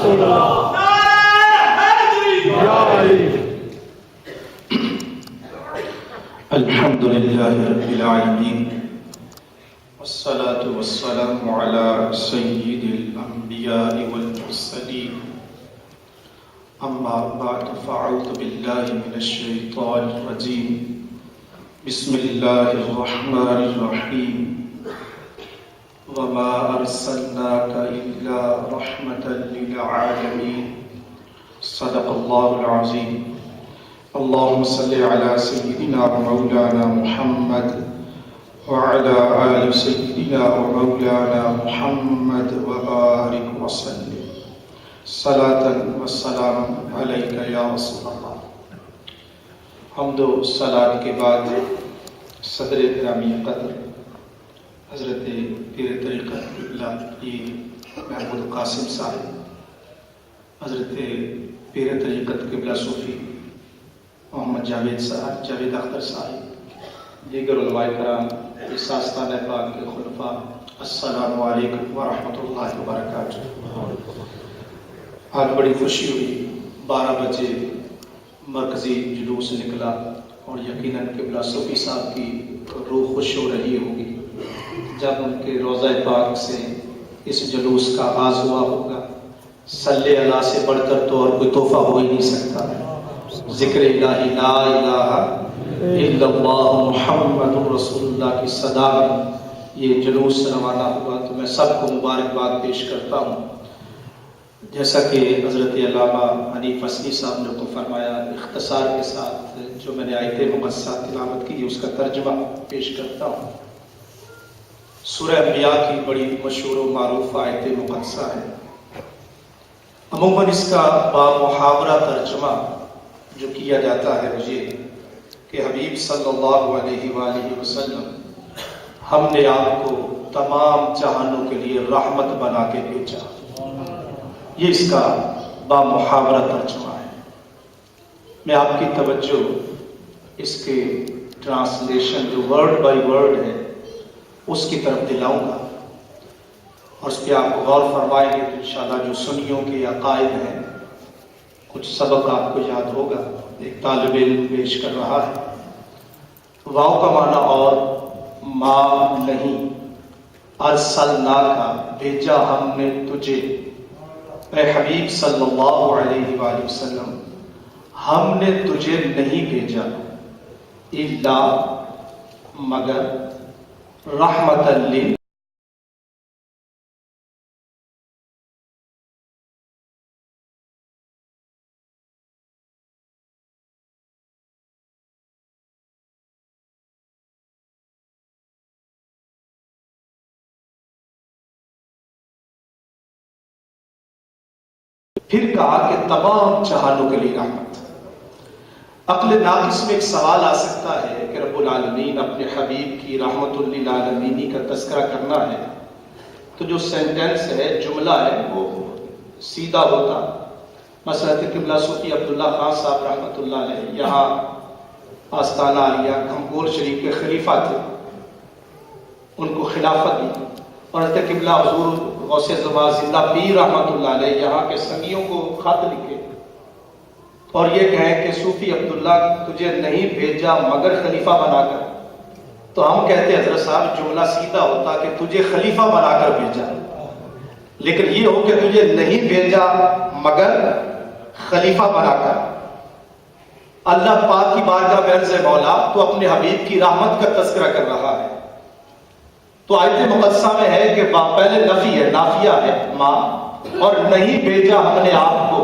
رسول اللہ یا علی۔ الحمد للہ رب العالمین والصلاة والسلام على سید الانبیاء والمرسلین اما بعد فاعوذ باللہ من الشیطان الرجیم بسم اللہ الرحمن الرحیم وما ارسلناک الا رحمة للعالمین صدق اللہ العظیم۔ اللهم صل على سيدنا ومولانا محمد وعلى آل سيدنا ومولانا محمد وبارك وسلم صلاة والسلام عليك يا رسول اللہ۔ حمد و صلاة کے بعد صدر گرامی قدر حضرت پیر طریقت قبلہ محمود قاسم صاحب، حضرت پیر طریقت قبلہ صوفی محمد جاوید اختر صاحب، دیگر علماء کرام، اس آستانہ پاک کے خلفاء، السلام علیکم ورحمۃ اللہ وبرکاتہ۔ آج بڑی خوشی ہوئی، 12 بجے مرکزی جلوس نکلا اور یقیناً قبلہ صوفی صاحب کی روح خوش ہو رہی ہوگی جب ان کے روضہ پاک سے اس جلوس کا آغاز ہوا ہوگا۔ صلی اللہ سے بڑھ کر تو اور کوئی تحفہ ہو ہی نہیں سکتا۔ ذکر الہی لا الہ الا اللہ محمد رسول اللہ کی صدا میں یہ جلوس روانہ ہوا، تو میں سب کو مبارکباد پیش کرتا ہوں۔ جیسا کہ حضرت علامہ حنیف اصلی صاحب نے تو فرمایا، اختصار کے ساتھ جو میں نے آیت مقدسہ تلاوت کی اس کا ترجمہ پیش کرتا ہوں۔ سورہ انبیاء کی بڑی مشہور و معروف آیت مقدسہ ہے۔ عموماً اس کا بامحاورہ ترجمہ جو کیا جاتا ہے وہ یہ کہ حبیب صلی اللہ علیہ وآلہ وسلم، ہم نے آپ کو تمام جہانوں کے لیے رحمت بنا کے بھیجا۔ یہ اس کا بامحاورہ ترجمہ ہے۔ میں آپ کی توجہ اس کے ٹرانسلیشن جو ورڈ بائی ورڈ ہے اس کی طرف دلاؤں گا اور اس پہ آپ غور فرمائیں گے تو انشاءاللہ جو سنیوں کے عقائد ہیں کچھ سبق آپ کو یاد ہوگا۔ ایک طالب علم پیش کر رہا ہے، واو کا معنی اور ما نہیں، ارسلنا کا بھیجا ہم نے تجھے، اے حبیب صلی اللہ علیہ وآلہ وسلم ہم نے تجھے نہیں بھیجا الا مگر رحمت للعالمین، پھر کہا کہ تمام جہانوں کے لیے رحمت۔ عقل ناقص میں ایک سوال آ سکتا ہے کہ رب العالمین اپنے حبیب کی رحمت للعالمین کا تذکرہ کرنا ہے تو جو سینٹنس ہے، جملہ ہے، وہ سیدھا ہوتا۔ مثلا قبلہ صوفی عبداللہ خان صاحب رحمۃ اللہ علیہ یہاں آستانہ عالیہ گھمکول شریف کے خلیفہ تھے، ان کو خلافت دی، اور حضرت قبلہ حضور غوث زمان زندہ پیر رحمۃ اللہ علیہ یہاں کے سنگیوں کو خط لکھے اور یہ کہیں کہ صوفی عبداللہ تجھے نہیں بھیجا مگر خلیفہ بنا کر، تو ہم کہتے ہیں حضرت صاحب جملہ سیدھا ہوتا کہ تجھے خلیفہ بنا کر بھیجا، لیکن یہ ہو کہ تجھے نہیں بھیجا مگر خلیفہ بنا کر۔ اللہ پاک کی بارگاہ میں عرض مولا تو اپنے حبیب کی رحمت کا تذکرہ کر رہا ہے، تو آیت مقدسہ میں ہے کہ پہلے نفی ہے، نافیہ ہے ما، اور نہیں بھیجا ہم نے آپ کو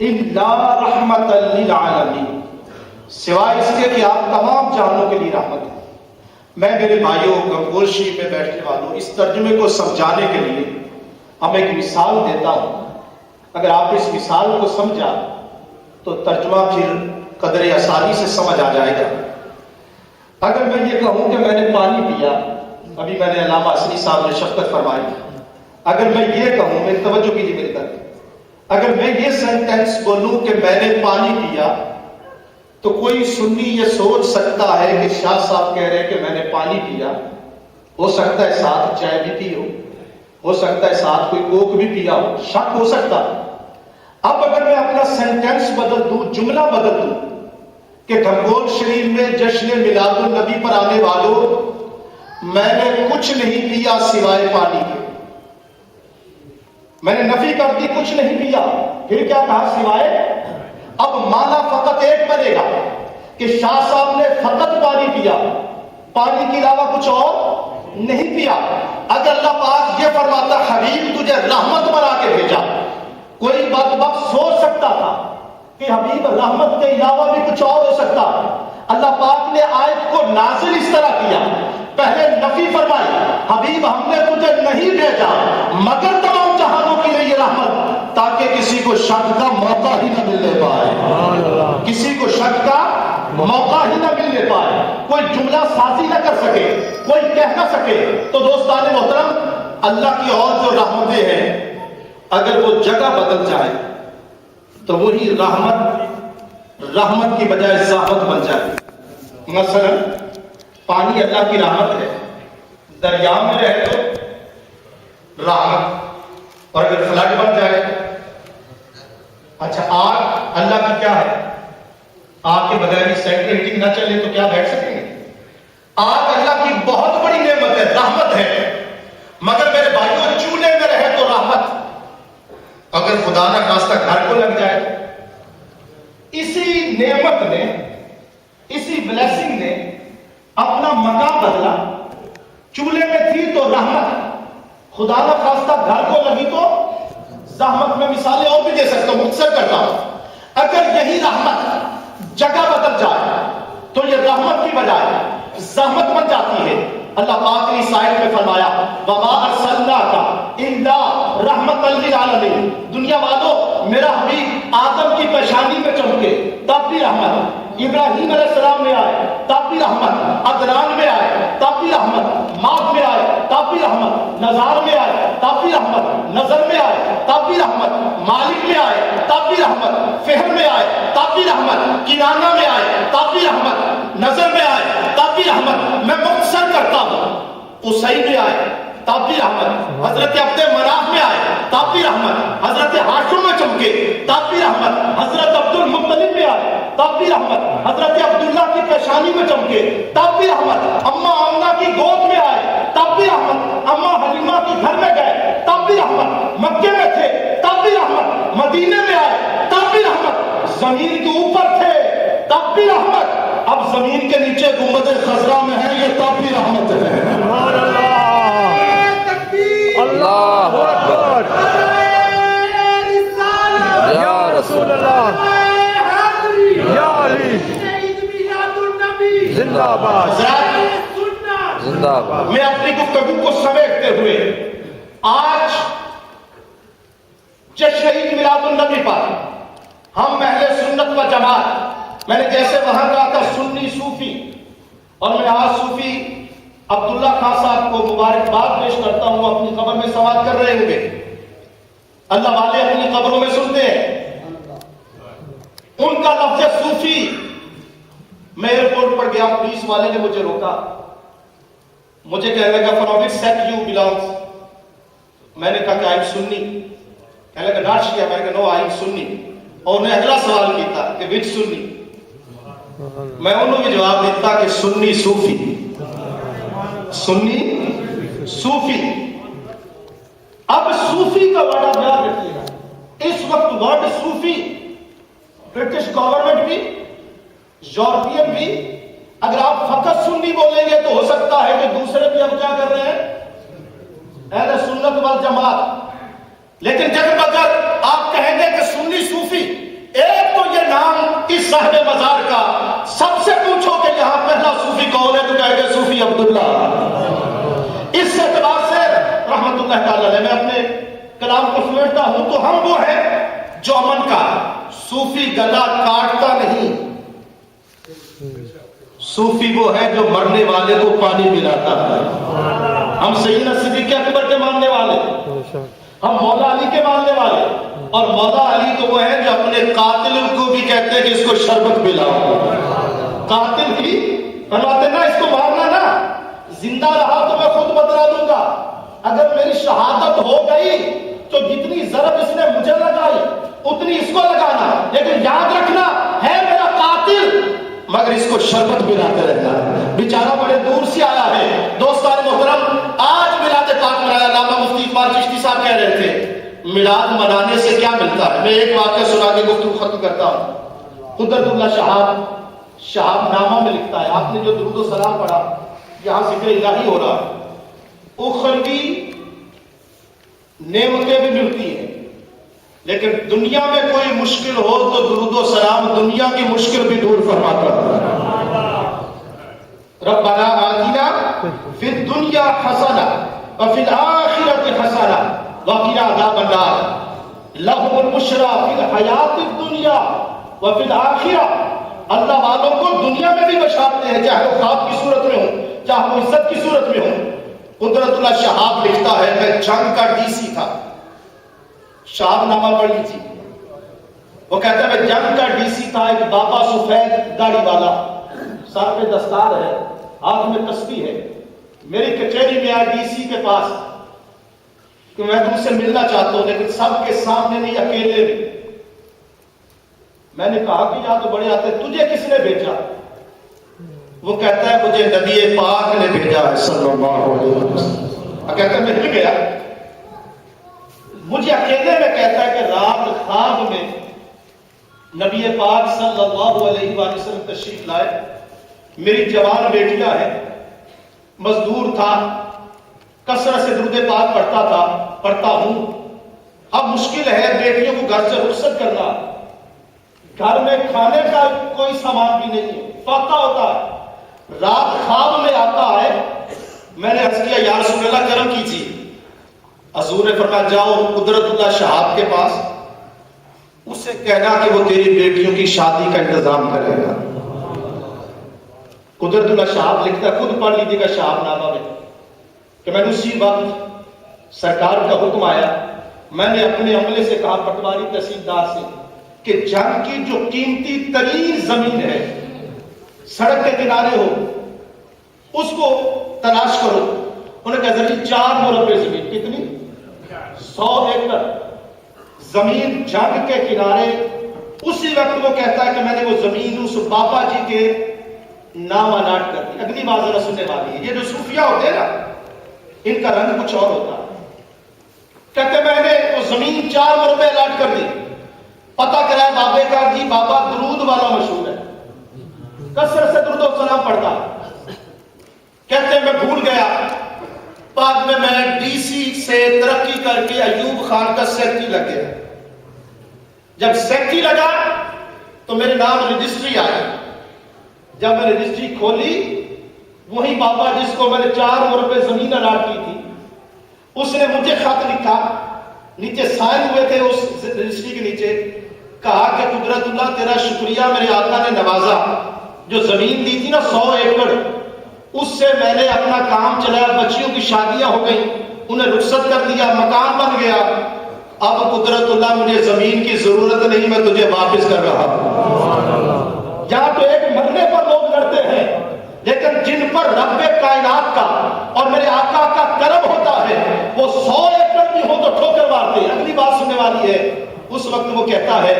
الا رحمت للعالمین، سوائے اس کے کہ آپ تمام جہانوں کے لیے رحمت ہیں۔ میں میرے بھائیوں گنگول شریف میں بیٹھنے والوں اس ترجمے کو سمجھانے کے لیے ہم ایک مثال دیتا ہوں، اگر آپ اس مثال کو سمجھا تو ترجمہ پھر قدر آسانی سے سمجھ آ جائے گا۔ اگر میں یہ کہوں کہ میں نے پانی پیا، ابھی میں نے علامہ اصلی صاحب نے شفقت فرمائی، اگر میں یہ کہوں، میری توجہ کیجیے میری طرف، اگر میں یہ سینٹینس بولوں کہ میں نے پانی پیا تو کوئی سنی یہ سوچ سکتا ہے کہ شاہ صاحب کہہ رہے ہیں کہ میں نے پانی پیا، ہو سکتا ہے ساتھ چائے بھی پی ہو سکتا ہے ساتھ کوئی کوک بھی پیا ہو، شک ہو سکتا ہے۔ اب اگر میں اپنا سینٹینس بدل دوں، جملہ بدل دوں کہ گھنگول شریف میں جشن میلاد النبی پر آنے والوں، میں نے کچھ نہیں پیا سوائے پانی کے، میں نے نفی کر دی کچھ نہیں پیا، پھر کیا کہا سوائے، اب مانا فقط ایک بنے گا کہ شاہ صاحب نے فقط پانی پیا، پانی کے علاوہ کچھ اور نہیں پیا۔ اگر اللہ پاک یہ فرماتا حبیب تجھے رحمت بنا کے بھیجا، کوئی بدبخت سوچ سکتا تھا کہ حبیب رحمت کے علاوہ بھی کچھ اور ہو سکتا۔ اللہ پاک نے آیت کو نازل اس طرح کیا، پہلے نفی فرمائی، حبیب ہم نے تجھے نہیں بھیجا مگر تمام جہانوں کے لیے رحمت، تاکہ کسی کو شک کا موقع ہی نہ ملنے پائے، کسی کو شک کا موقع ہی نہ ملنے پائے، کوئی جملہ سازی نہ کر سکے، کوئی کہہ نہ سکے۔ تو دوستان محترم، اللہ کی اور جو رحمتیں ہیں اگر وہ جگہ بدل جائے تو وہی رحمت کی بجائے زحمت بن جائے۔ مثلا پانی اللہ کی رحمت ہے، دریا میں رہے تو رحمت، اور اگر فلڈ بن جائے، اچھا آگ اللہ کی کیا ہے، آگ کے بغیر بھی سینٹرل ہیٹنگ نہ چلے تو کیا بیٹھ سکیں گے؟ آگ اللہ کی بہت بڑی نعمت ہے، رحمت ہے، مگر میرے بھائیوں چولہے میں رہے تو رحمت، اگر خدا نہ خواستہ گھر کو لگ جائے۔ اسی نعمت نے، اسی بلیسنگ نے اپنا مقام بدلا، چولہے میں تھی تو رحمت، خدا نہ خواستہ گھر کو لگی تو زحمت۔ میں مثالیں اور بھی دے سکتا ہوں، مختصر کرتا ہوں۔ اگر یہی رحمت جگہ بدل جائے تو یہ رحمت کی بجائے زحمت بن جاتی ہے۔ اللہ پاک نے اس آیت میں فرمایا وَمَا أَرْسَلْنَاكَ إِلَّا رَحْمَةً لِّلْعَالَمِينَ، دنیا والوں میرا حبیب آدم کی پیشانی میں چمکے تب بھی رحمت، ابراہیم علیہ السلام میں آئے تب بھی رحمت، عدنان میں آئے تب بھی رحمت، ماد میں آئے تب بھی رحمت، نزار میں آئے تب بھی رحمت، نظر میں آئے تب بھی رحمت، مالک میں آئے تب بھی رحمت، فہر میں آئے تب بھی رحمت، کنانہ میں آئے تب بھی رحمت، نظر میں آئے تب بھی رحمت۔ میں مختصر کرتا ہوں، اسائی میں آئے تب بھی رحمت، حضرت عبد مناف میں آئے تب بھی رحمت، حضرت ہاشم میں چمکے تب بھی رحمت، حضرت عبد المطلب میں آئے تب بھی رحمت، حضرت عبداللہ کی پیشانی میں چمکے تب بھی رحمت، اماں آمنہ کی گود میں آئے تب بھی رحمت، اماں حلیمہ کے گھر میں گئے تب بھی رحمت، مکے میں تھے تب بھی رحمت، مدینے میں آئے تب بھی رحمت، زمین کے اوپر تھے تب بھی رحمت، اب زمین کے نیچے گنبد خضرا میں ہے یہ تب بھی رحمت ہے۔ اللہ اکبر، یا رسول اللہ، یا علی، زندہ باد، زندہ باد۔ میں اپنی گفتگو کو سمیٹتے ہوئے آج جشن عید میلاد النبی پر ہم اہل سنت و جماعت، میں نے جیسے وہاں کہا تھا سنی صوفی، اور میں آج صوفی عبداللہ خان صاحب کو مبارکباد پیش کرتا ہوں، اپنی قبر میں سماعت کر رہے ہوں گے، اللہ والے اپنی قبروں میں سنتے ہیں۔ ان کا لفظ صوفی، میں ایئرپورٹ پر گیا، پولیس والے نے مجھے روکا، مجھے کہنے لگا from which sect you belongs, میں نے کہا کہ آئی ایم سنی، کہنے لگا ناٹ شیعہ، میں نے کہا نو آئی ایم سنی، اور انہیں اگلا سوال کیا کہ وچ سنی، میں انہوں نے جواب دیتا کہ سنی صوفی، سنی صوفی۔ اب صوفی کا ورڈ آپ یاد رکھیے گا، اس وقت ورڈ صوفی برٹش گورنمنٹ بھی، یورپین بھی، اگر آپ فقط سنی بولیں گے تو ہو سکتا ہے کہ دوسرے بھی اب کیا کر رہے ہیں اہل سنت والجماعت، لیکن جب اگر آپ کہیں گے کہ سنی صوفی، ایک تو یہ نام اس صاحب مزار کا، سب سے پوچھو کہ یہاں پہلا صوفی کون ہے تو کہے گے صوفی عبداللہ۔ اس اعتبار سے رحمت اللہ تعالی علیہ، میں اپنے کلام کو سمیٹتا ہوں تو ہم وہ ہیں جو امن کا، صوفی گلا کاٹتا نہیں، صوفی وہ ہے جو مرنے والے کو پانی پلاتا ہے۔ ہم سیدنا صدیق اکبر کے ماننے والے، ہم مولا علی کے ماننے والے، اور مولا علی تو وہ ہے جو اپنے قاتل کو بھی کہتے ہیں کہ اس کو شربت پلاؤ، قاتل ہی فرماتے نا اس کو مارنا نا، زندہ رہا تو میں خود بدلا لوں گا، اگر میری شہادت ہو گئی تو جتنی ضرب اس نے مجھے لگائی اتنی اس کو لگانا، لیکن یاد رکھنا ہے میرا قاتل، مگر اس کو شربت پلاتے رہنا، بیچارہ بڑے دور سے آیا ہے۔ دوستان محترم، آج میلاد پاک منایا، علامہ مفتی اقبال چشتی صاحب کہہ رہے تھے میلاد منانے سے کیا ملتا ہے۔ میں ایک واقعہ سنا کے گفتگو ختم کرتا ہوں۔ قدرت اللہ شہاب نامہ میں لکھتا ہے، آپ نے جو درود و سلام پڑھا، یہاں ذکر الہی ہو رہا ہے، اخروی نعمتیں بھی ملتی ہیں، لیکن دنیا میں کوئی مشکل ہو تو درود و سلام دنیا کی مشکل بھی دور فرماتا ہے۔ ربنا آتنا فی الدنیا حسنہ وفی الآخرۃ حسنہ وقنا عذاب النار، لہم البشریٰ فی الحیاۃ الدنیا وفی الآخرہ۔ اللہ والوں کو دنیا میں بھی بشارتے ہیں، چاہے وہ خواب کی صورت میں ہوں، چاہے وہ عزت کی صورت میں ہوں۔ قدرت اللہ شہاب لکھتا ہے، میں جنگ کا ڈی سی تھا، شہاب نامہ پڑھ لیجیے، وہ کہتا ہے میں جنگ کا ڈی سی تھا، ایک بابا سفید داڑھی والا، سر پہ دستار ہے، ہاتھ میں تسبیح ہے، میری کچہری میں آیا ڈی سی کے پاس کہ میں تم سے ملنا چاہتا ہوں، لیکن سب کے سامنے نہیں، اکیلے بھی۔ میں نے کہا کہ یہاں تو بڑے آتے، تجھے کس نے بھیجا؟ وہ کہتا ہے مجھے نبی پاک نے بھیجا ہے صلی اللہ علیہ وسلم۔ کہتا ہے میں ہل گیا، مجھے اکیلے میں کہتا ہے کہ رات خواب میں نبی پاک صلی اللہ علیہ وآلہ وسلم تشریف لائے، میری جوان بیٹیاں ہے، مزدور تھا، کثرت سے درود پاک پڑھتا ہوں، اب مشکل ہے بیٹیوں کو گھر سے رخصت کرنا، گھر میں کھانے کا کوئی سامان بھی نہیں ہے، فاقہ ہوتا ہے۔ رات خواب میں آتا ہے، میں نے عرض کیا یا رسول اللہ کرم کیجیے، حضور نے فرمایا جاؤ قدرت اللہ شہاب کے پاس، اسے کہنا کہ وہ تیری بیٹیوں کی شادی کا انتظام کرے گا۔ قدرت اللہ شہاب لکھتا ہے، خود پڑھ لیجیے گا شہاب نامہ میں، کہ میں نے اسی وقت سرکار کا حکم آیا، میں نے اپنے عملے سے کہا پٹواری تحصیلدار سے کہ جنگ کی جو قیمتی ترین زمین ہے سڑک کے کنارے ہو اس کو تلاش کرو۔ انہوں نے کہا زمین 4 مربع زمین، کتنی؟ 100 ایکڑ زمین جنگ کے کنارے۔ اسی وقت وہ کہتا ہے کہ میں نے وہ زمین اس بابا جی کے نام الاٹ کر دی۔ اگلی بات ذرا سننے والی ہے، یہ جو صوفیہ ہوتے ہیں نا ان کا رنگ کچھ اور ہوتا ہے۔ کہتے میں نے وہ زمین 4 مربع الاٹ کر دی، پتہ کرا بابے کا جی بابا درود والا مشہور ہے، کثرت سے درود و سلام پڑھتا۔ کہتے میں بھول گیا، بعد میں ڈی سی سے ترقی کر کے ایوب خان کا سیکٹری لگ گیا۔ جب سیکٹری لگا تو میرے نام رجسٹری آئی، جب میں رجسٹری کھولی وہی بابا جس کو میں نے 4 مربع زمین الاٹ کی تھی اس نے مجھے خط لکھا، نیچے سائن ہوئے تھے اس رجسٹری کے نیچے، کہا کہ قدرت اللہ تیرا شکریہ، میرے آقا نے نوازا، جو زمین دی تھی نا 100 ایکڑ اس سے میں نے اپنا کام چلایا، بچیوں کی شادیاں ہو گئی، انہیں رخصت کر دیا، مکان بن گیا، اب قدرت اللہ مجھے زمین کی ضرورت نہیں، میں تجھے واپس کر رہا ہوں۔ یہاں تو ایک مرنے پر لوگ لڑتے ہیں، لیکن جن پر رب کائنات کا اور میرے آقا کا کرم ہوتا ہے وہ 100 ایکڑ بھی ہو تو ٹھوکر مارتے ہیں۔ اگلی بات سننے والی ہے، اس وقت وہ کہتا ہے،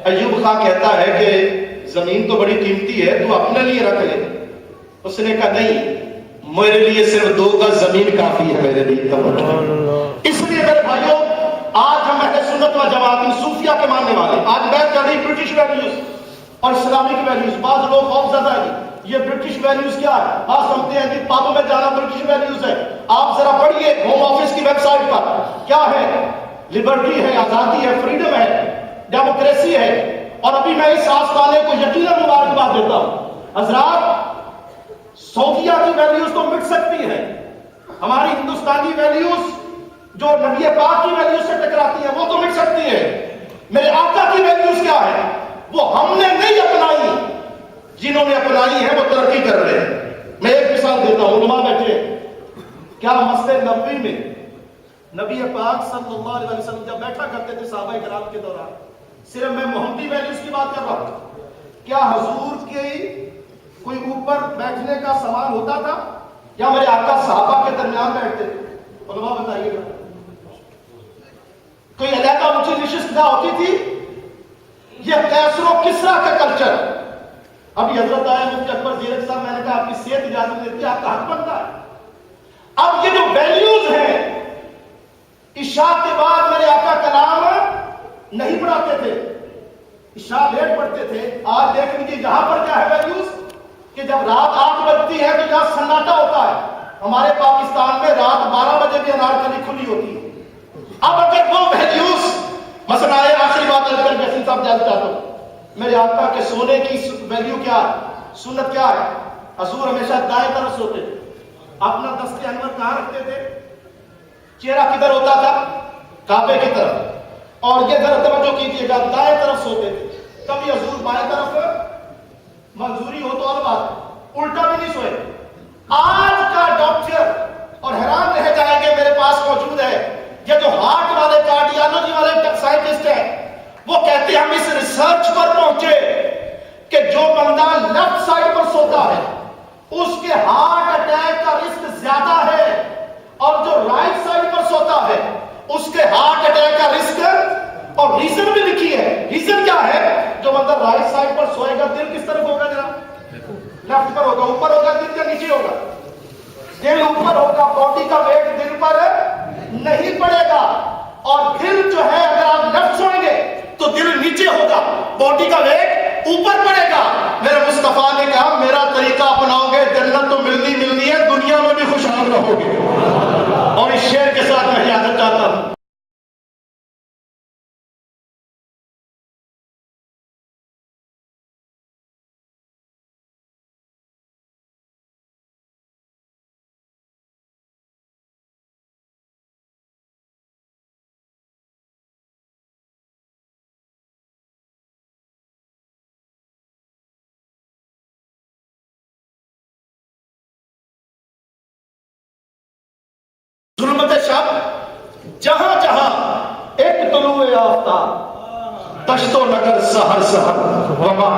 ایوب خان کہتا ہے کہ زمین تو بڑی قیمتی ہے، تو اپنے لیے رکھ لے۔ اس نے کہا نہیں، میرے لیے صرف 2 گز زمین کافی ہے، میرے لیے۔ اس لیے میرے بھائیوں آج ہم اہل سنت و جماعت ان صوفیہ کے ماننے والے، آج بات کر رہی برٹش ویلیوز اور اسلامک ویلیوز۔ بعض لوگ خوف زدہ ہیں یہ برٹش ویلیوز کیا ہے، آپ سمجھتے ہیں کہ پابوں میں جانا برٹش ویلیوز ہے۔ آپ ذرا پڑھیے ہوم آفس کی ویب سائٹ پر کیا ہے، لبرٹی ہے، آزادی ہے، فریڈم ہے، ڈیموکریسی ہے، اور ابھی میں اس آستانے کو یقیناً مبارکباد دیتا ہوں۔ حضرات صوفیہ کی ویلیوز تو مٹ سکتی ہیں، ہماری ہندوستانی ویلیوز جو نبی پاک کی ویلیوز سے ٹکراتی ہیں وہ تو مٹ سکتی ہے، میرے آقا کی ویلیوز کیا ہے وہ ہم نے نہیں اپنائی، جنہوں نے اپنائی ہے وہ ترقی کر رہے ہیں۔ میں ایک مثال دیتا ہوں، علماء بیٹھے کیا مسجد نبوی میں نبی پاک صلی اللہ علیہ وسلم جب بیٹھا کرتے تھے صحابہ کرام کے دوران، صرف میں محمدی ویلیوز کی بات کر رہا ہوں، کیا حضور کے کوئی اوپر بیٹھنے کا سامان ہوتا تھا یا میرے آقا صحابہ کے درمیان بیٹھتے تھے؟ علماء بتائیے گا کوئی علیحدہ اونچی نشست نہ ہوتی تھی؟ یہ کیسر و کسرا کا کلچر. ابھی حضرت آئے مفتی اکبر زیرک صاحب، میں نے کہا آپ کی صحت اجازت دیتی ہے، آپ کا حق بنتا ہے. اب یہ جو ویلیوز ہیں، عشاء کے بعد میرے آقا کلام نہیں پڑھاتے تھے، عشاء لیٹ پڑھتے تھے. آج دیکھ لیجیے یہاں پر کیا ہے ویلیوز، کہ جب رات 8 بجتی ہے تو یہاں سناٹا ہوتا ہے. ہمارے پاکستان میں رات 12 بجے بھی انارکلی کھلی ہوتی ہے. اب اگر وہ ویلیوز مثلا آخری بات علی گڑھ جیسی صاحب جاننا چاہتا ہوں، میرے آقا کے سونے کی ویلیو کیا ہے، سنت کیا ہے؟ حضور ہمیشہ دائیں طرف سوتے تھے. اپنا دست انور کہاں رکھتے تھے؟ چہرہ کدھر ہوتا تھا؟ کعبے کی طرف. اور یہ ذرا توجہ کیجیے گا، دائیں طرف سوتے تھے. کبھی حضور بائیں طرف منظوری ہو تو اور بات، الٹا بھی نہیں سوئے. آج کا ڈاکٹر، اور حیران رہ جائیں گے، میرے پاس موجود ہے یہ جو ہارٹ والے کارڈیالوجی والے سائنٹسٹ ہیں، وہ کہتے ہیں ہم اس ریسرچ پر پہنچے کہ جو بندہ لیفٹ سائڈ پر سوتا ہے اس کے ہارٹ اٹیک کا رسک زیادہ ہے، اور جو رائٹ سائڈ پر سوتا ہے اس کے ہارٹ اٹیک کا رسک، اور ریزن بھی لکھی ہے. ریزن کیا ہے؟ جو بندہ رائٹ سائڈ پر سوئے گا دل کس طرف ہوگا؟ جناب لیفٹ پر ہوگا. اوپر ہوگا دل یا نیچے ہوگا؟ دل اوپر ہوگا. باڈی کا ویٹ دل پر نہیں پڑے گا. اور دل جو ہے اگر آپ لیفٹ سوئیں گے تو دل نیچے ہوگا، باڈی کا ویٹ اوپر پڑے گا. میرے مصطفیٰ نے کہا میرا طریقہ اپناؤ گے جنت تو ملنی ہے، دنیا میں بھی خوشحال رہو گے. اور اس شعر کے ساتھ میں اجازت چاہتا ہوں. ظلمت شب جہاں جہاں ایک طلوع آفتاب، دشت و نگر سحر سحر وبا